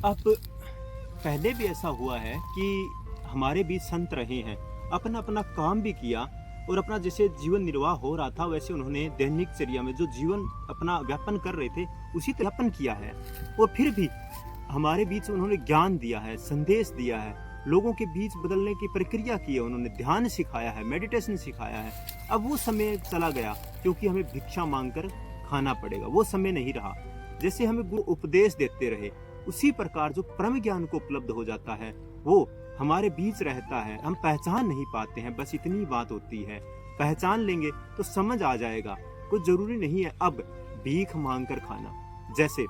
अब पहले भी ऐसा हुआ है कि हमारे बीच संत रहे हैं, अपना अपना काम भी किया और अपना जैसे जीवन निर्वाह हो रहा था वैसे उन्होंने दैनिक चर्या में जो जीवन अपना व्यापन कर रहे थे उसी तरह व्यापन किया है। और फिर भी हमारे बीच उन्होंने ज्ञान दिया है, संदेश दिया है, लोगों के बीच बदलने की प्रक्रिया की है, उन्होंने ध्यान सिखाया है, मेडिटेशन सिखाया है। अब वो समय चला गया क्योंकि हमें भिक्षा मांगकर खाना पड़ेगा, वो समय नहीं रहा। जैसे हमें गुरु उपदेश देते रहे उसी प्रकार जो परम ज्ञान को उपलब्ध हो जाता है वो हमारे बीच रहता है। हम पहचान नहीं पाते हैं, बस इतनी बात होती है। पहचान लेंगे तो समझ आ जाएगा। कुछ जरूरी नहीं है अब भीख मांग कर खाना। जैसे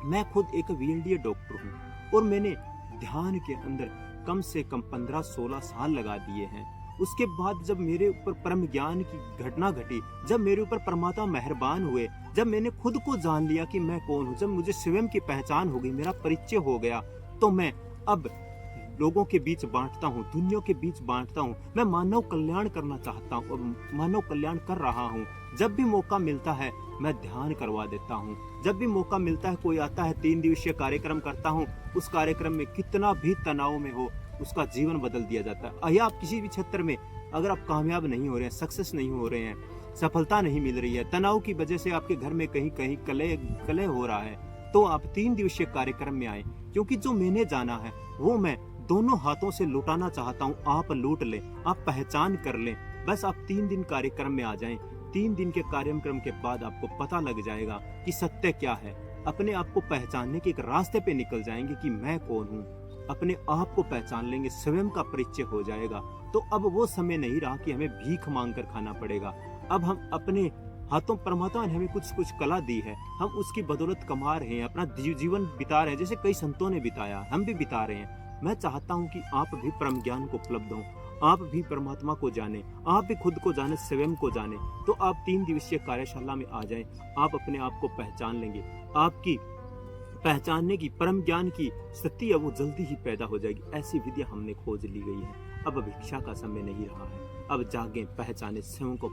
मैं खुद एक VLDA डॉक्टर हूँ और मैंने ध्यान के अंदर कम से कम 15-16 साल लगा दिए हैं। उसके बाद जब मेरे ऊपर परम ज्ञान की घटना घटी, जब मेरे ऊपर परमात्मा मेहरबान हुए, जब मैंने खुद को जान लिया कि मैं कौन हूँ, जब मुझे स्वयं की पहचान हो गई, मेरा परिचय हो गया, तो मैं अब लोगों के बीच बांटता हूँ, दुनिया के बीच बांटता हूँ। मैं मानव कल्याण करना चाहता हूँ और मानव कल्याण कर रहा हूँ। जब भी मौका मिलता है मैं ध्यान करवा देता हूँ। जब भी मौका मिलता है कोई आता है 3 दिवसीय कार्यक्रम करता हूँ, उस कार्यक्रम में कितना भी तनाव में हो उसका जीवन बदल दिया जाता है। या आप किसी भी क्षेत्र में अगर आप कामयाब नहीं हो रहे हैं, सक्सेस नहीं हो रहे हैं, सफलता नहीं मिल रही है, तनाव की वजह से आपके घर में कहीं कहीं कलह हो रहा है, तो आप 3 दिवसीय कार्यक्रम में आए। क्योंकि जो मैंने जाना है वो मैं दोनों हाथों से लुटाना चाहता हूँ। आप लूट लें, आप पहचान कर लें। बस आप 3 दिन कार्यक्रम में आ जाएं। 3 दिन के कार्यक्रम के बाद आपको पता लग जाएगा कि सत्य क्या है। अपने आप को पहचानने के एक रास्ते पे निकल जाएंगे कि मैं कौन हूँ। अपने आप को पहचान लेंगे, स्वयं का परिचय हो जाएगा। तो अब वो समय नहीं रहा कि हमें भीख मांग कर खाना पड़ेगा। अब हम अपने हाथों, परमात्मा ने हमें कुछ कुछ कला दी है, हम उसकी बदौलत कमा रहे हैं, अपना जीवन बिता रहे हैं। जैसे कई संतों ने बिताया, हम भी बिता रहे हैं। मैं चाहता हूं कि आप भी परम ज्ञान को उपलब्ध हो, आप भी परमात्मा को जाने, आप भी खुद को जाने, स्वयं को जाने। तो आप 3 दिवसीय कार्यशाला में आ जाएं। आप अपने आप को पहचान लेंगे। आपकी पहचानने की, परम ज्ञान की स्थिति है वो जल्दी ही पैदा हो जाएगी। ऐसी विद्या हमने खोज ली गई है। अब भिक्षा का समय नहीं रहा है। अब जागें, पहचाने स्वयं को।